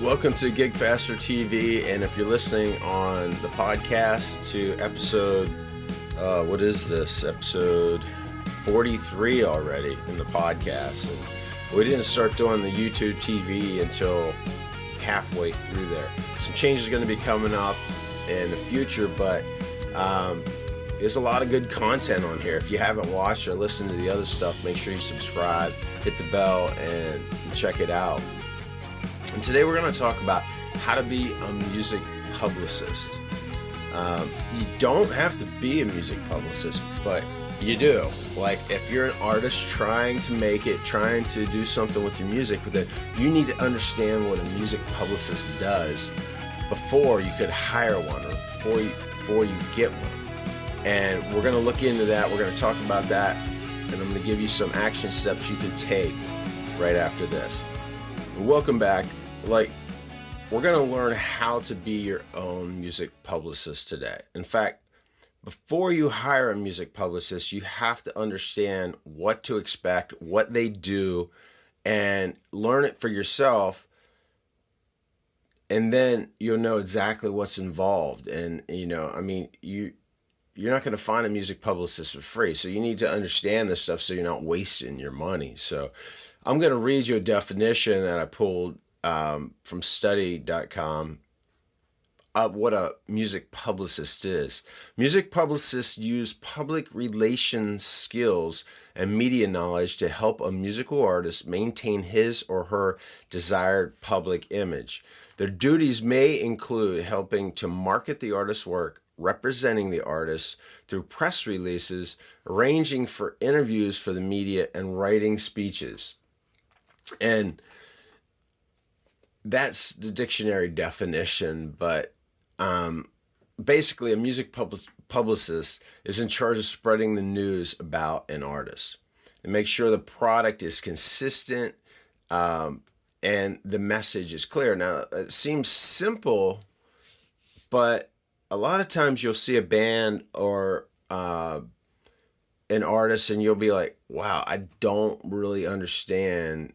Welcome to GigFaster TV, and if you're listening on the podcast to episode, what is this? Episode 43 already in the podcast. And we didn't start doing the YouTube TV until halfway through there. Some changes are going to be coming up in the future, but there's a lot of good content on here. If you haven't watched or listened to the other stuff, make sure you subscribe, hit the bell, and check it out. And today we're going to talk about how to be a music publicist. You don't have to be a music publicist, but you do. Like, if you're an artist trying to make it, trying to do something with your music, then you need to understand what a music publicist does before you could hire one, or before you get one. And we're going to look into that. We're going to talk about that, and I'm going to give you some action steps you can take right after this. And welcome back. We're going to learn how to be your own music publicist today. In fact, before you hire a music publicist, you have to understand what to expect, what they do, and learn it for yourself. And then you'll know exactly what's involved. And, you're not going to find a music publicist for free. So you need to understand this stuff so you're not wasting your money. So I'm going to read you a definition that I pulled from study.com of what a music publicist is. Music publicists use public relations skills and media knowledge to help a musical artist maintain his or her desired public image. Their duties may include helping to market the artist's work, representing the artist through press releases, arranging for interviews for the media, and writing speeches. And that's the dictionary definition, but basically a music publicist is in charge of spreading the news about an artist and make sure the product is consistent and the message is clear. Now, it seems simple, but a lot of times you'll see a band or an artist and you'll be like, wow, I don't really understand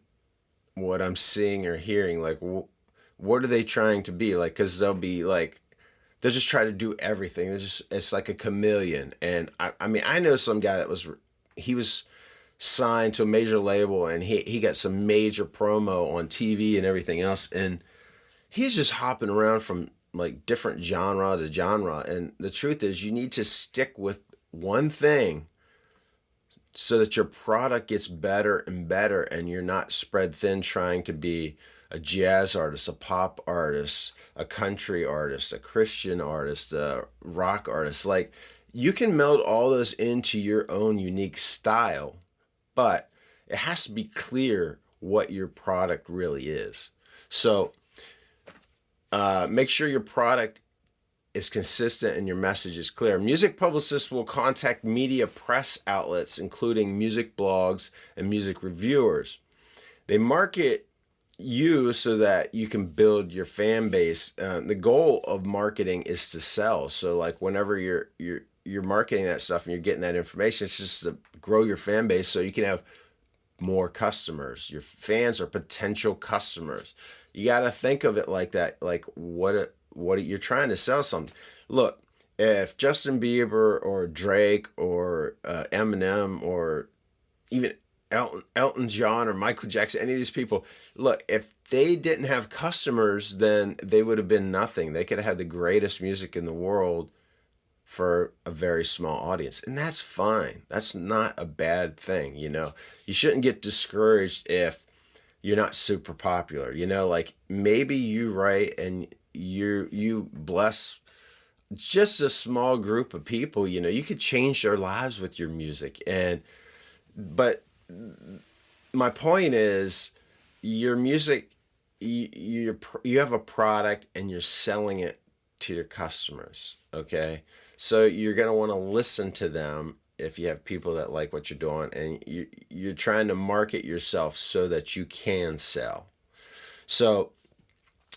what I'm seeing or hearing. Like, what are they trying to be? Like, because they'll just try to do everything. It's like a chameleon. And I know some guy that was signed to a major label, and he got some major promo on TV and everything else, and he's just hopping around from like different genre to genre. And the truth is, you need to stick with one thing so that your product gets better and better, and you're not spread thin trying to be a jazz artist, a pop artist, a country artist, a Christian artist, a rock artist. Like, you can meld all those into your own unique style, but it has to be clear what your product really is. So make sure your product is consistent and your message is clear. Music publicists will contact media press outlets, including music blogs and music reviewers. They market you so that you can build your fan base. The goal of marketing is to sell. So like, whenever you're marketing that stuff and you're getting that information, it's just to grow your fan base so you can have more customers. Your fans are potential customers. You got to think of it like that. Like, what you're trying to sell something. Look, if Justin Bieber or Drake or Eminem or even Elton John or Michael Jackson, any of these people, look, if they didn't have customers, then they would have been nothing. They could have had the greatest music in the world for a very small audience, and that's fine. That's not a bad thing. You shouldn't get discouraged if you're not super popular. Like, maybe you write and you bless just a small group of people. You could change their lives with your music. But my point is, your music, you have a product and you're selling it to your customers. Okay, so you're gonna want to listen to them if you have people that like what you're doing, and you're trying to market yourself so that you can sell. So,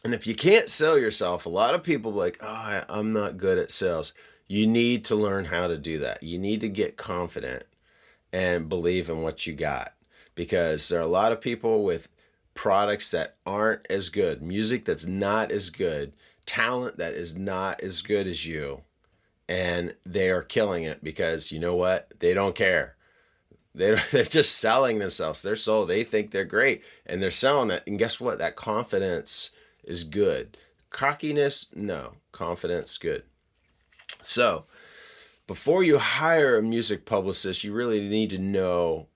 and if you can't sell yourself, a lot of people are like, oh, I'm not good at sales. You need to learn how to do that. You need to get confident and believe in what you got, because there are a lot of people with products that aren't as good, music that's not as good, talent that is not as good as you, and they are killing it because you know what? They don't care. They're just selling themselves. They're sold. They think they're great and they're selling it. And guess what? That confidence is good. Cockiness, no. Confidence, good. So before you hire a music publicist, you really need to know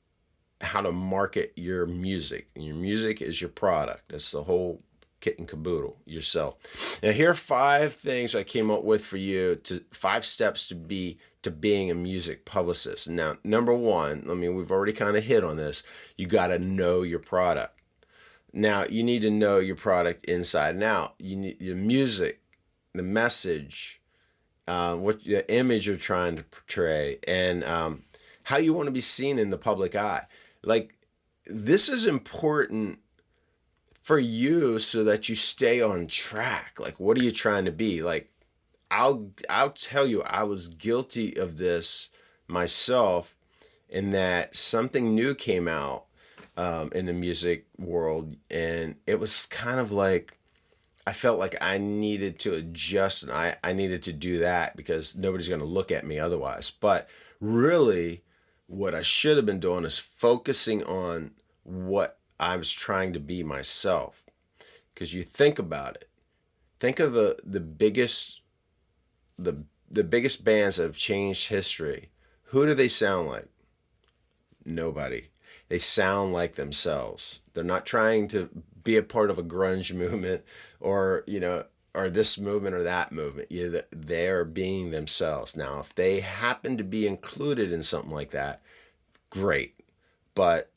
how to market your music. And your music is your product. That's the whole kit and caboodle, yourself. Now here are 5 things I came up with for you, 5 steps to being a music publicist. Now, number 1, I mean, we've already kind of hit on this. You got to know your product. Now, you need to know your product inside and out. You need your music, the message, what the image you're trying to portray, and how you want to be seen in the public eye. Like, this is important for you so that you stay on track. Like, what are you trying to be? Like, I'll tell you, I was guilty of this myself, in that something new came out in the music world, and it was kind of like I felt like I needed to adjust, and I needed to do that because nobody's going to look at me otherwise. But really, what I should have been doing is focusing on what I was trying to be myself. Because you think about it. Think of the biggest bands that have changed history. Who do they sound like? Nobody. They sound like themselves. They're not trying to be a part of a grunge movement or, or this movement or that movement. They're being themselves. Now, if they happen to be included in something like that, great. But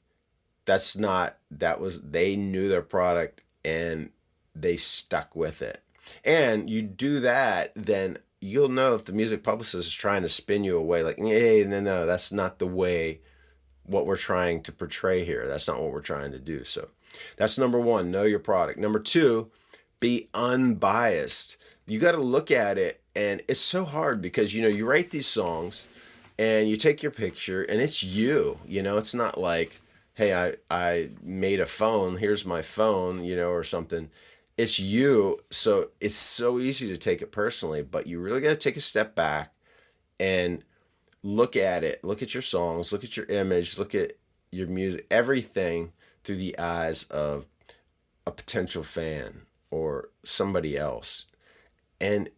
they knew their product and they stuck with it. And you do that, then you'll know if the music publicist is trying to spin you away, like, hey, no, that's not the way, what we're trying to portray here. That's not what we're trying to do. So that's number 1, know your product. Number 2, be unbiased. You got to look at it, and it's so hard because, you write these songs and you take your picture and it's you, it's not like, hey, I made a phone, here's my phone, or something. It's you. So it's so easy to take it personally, but you really got to take a step back and look at it, look at your songs, look at your image, look at your music, everything through the eyes of a potential fan or somebody else. And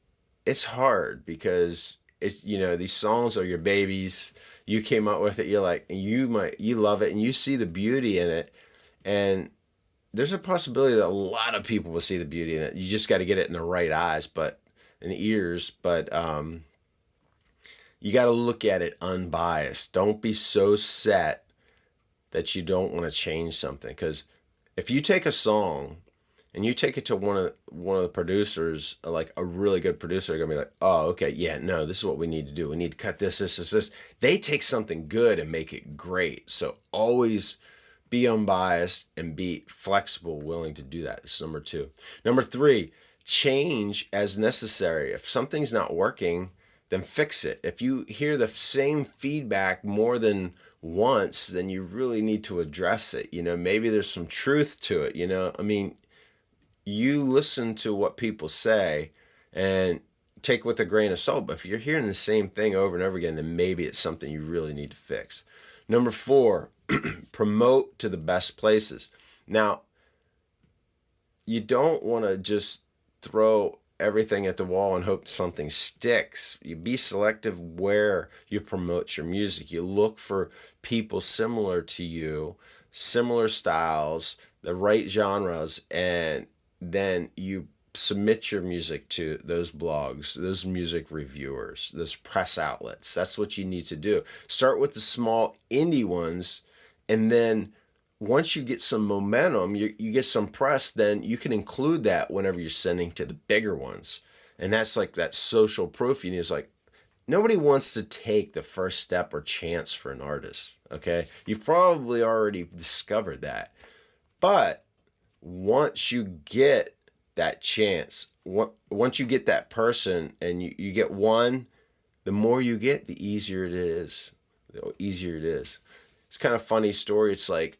it's hard because it's, these songs are your babies. You came up with it. You're like, you love it and you see the beauty in it. And there's a possibility that a lot of people will see the beauty in it. You just got to get it in the right eyes, and ears, but you got to look at it unbiased. Don't be so set that you don't want to change something. Because if you take a song and you take it to one of the producers, like a really good producer, they're gonna be like, oh, okay, yeah, no, this is what we need to do. We need to cut this. They take something good and make it great. So always be unbiased and be flexible, willing to do that. This is number 2. Number 3, change as necessary. If something's not working, then fix it. If you hear the same feedback more than once, then you really need to address it. Maybe there's some truth to it. I mean, you listen to what people say and take with a grain of salt. But if you're hearing the same thing over and over again, then maybe it's something you really need to fix. Number 4, promote to the best places. Now, you don't want to just throw everything at the wall and hope something sticks. You be selective where you promote your music. You look for people similar to you, similar styles, the right genres, and then you submit your music to those blogs, those music reviewers, those press outlets. That's what you need to do. Start with the small indie ones, and then once you get some momentum, you get some press, then you can include that whenever you're sending to the bigger ones. And that's like that social proof you need. It's like, nobody wants to take the first step or chance for an artist, okay? You've probably already discovered that. But once you get that chance, once you get that person and you get one, the more you get, the easier it is. The easier it is. It's kind of a funny story. It's like,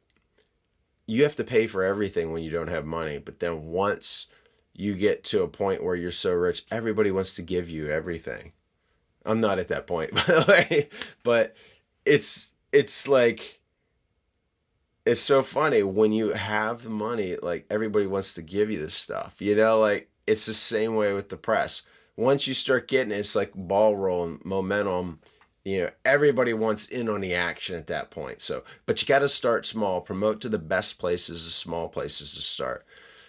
you have to pay for everything when you don't have money. But then once you get to a point where you're so rich, everybody wants to give you everything. I'm not at that point, by the way, but it's like, it's so funny when you have the money, like everybody wants to give you this stuff, like it's the same way with the press. Once you start getting it, it's like ball rolling, momentum, everybody wants in on the action at that point. So, but you got to start small, promote to the best places, the small places to start.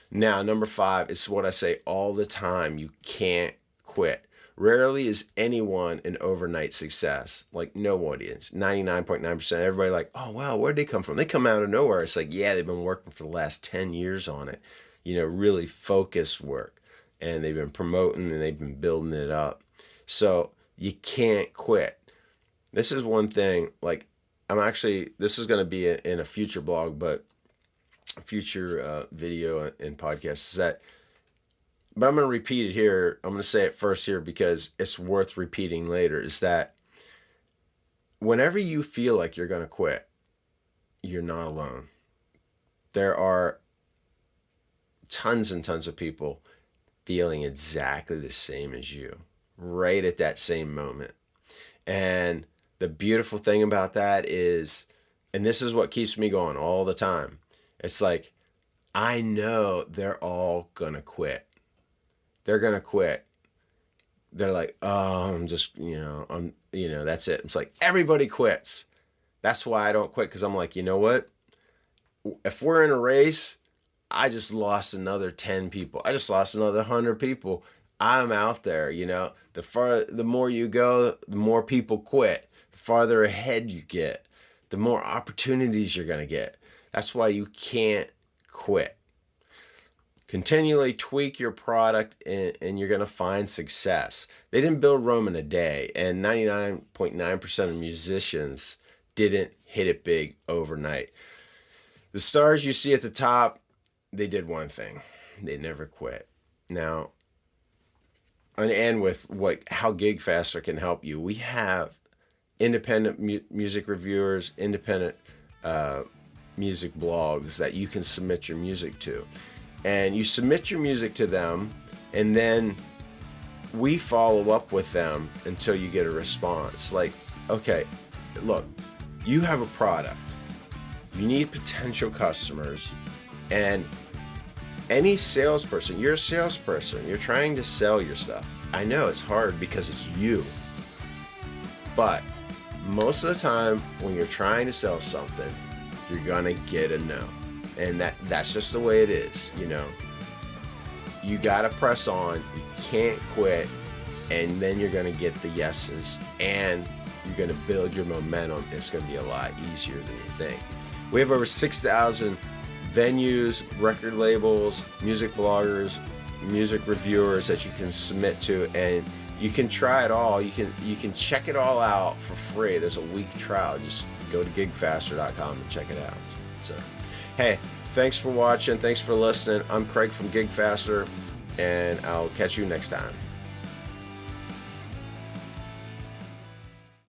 Now, number 5, it's what I say all the time. You can't quit. Rarely is anyone an overnight success. Like, nobody is. 99.9%. Everybody like, oh, wow, where'd they come from? They come out of nowhere. It's like, yeah, they've been working for the last 10 years on it. Really focused work. And they've been promoting and they've been building it up. So you can't quit. This is one thing, like, this is going to be in a future blog, but a future video and podcast but I'm going to repeat it here. I'm going to say it first here because it's worth repeating later, is that whenever you feel like you're going to quit, you're not alone. There are tons and tons of people feeling exactly the same as you, right at that same moment. And the beautiful thing about that is, and this is what keeps me going all the time, it's like, I know they're all going to quit. They're going to quit. They're like, oh, I'm just, that's it. It's like, everybody quits. That's why I don't quit, because I'm like, you know what? If we're in a race, I just lost another 10 people. I just lost another 100 people. I'm out there, The more you go, the more people quit. The farther ahead you get, the more opportunities you're going to get. That's why you can't quit. Continually tweak your product and you're going to find success. They didn't build Rome in a day, and 99.9% of musicians didn't hit it big overnight. The stars you see at the top, they did one thing. They never quit. Now, and with how GigFaster can help you, we have independent music reviewers, independent music blogs that you can submit your music to. And you submit your music to them, and then we follow up with them until you get a response. Like, okay, look, you have a product. You need potential customers. And any salesperson, you're a salesperson. You're trying to sell your stuff. I know it's hard because it's you. But most of the time, when you're trying to sell something, you're going to get a no. And that's just the way it is, You got to press on. You can't quit. And then you're going to get the yeses. And you're going to build your momentum. It's going to be a lot easier than you think. We have over 6,000 venues, record labels, music bloggers, music reviewers that you can submit to. And you can try it all. You can check it all out for free. There's a week trial. Just go to GigFaster.com and check it out. So, hey, thanks for watching. Thanks for listening. I'm Craig from GigFaster, and I'll catch you next time.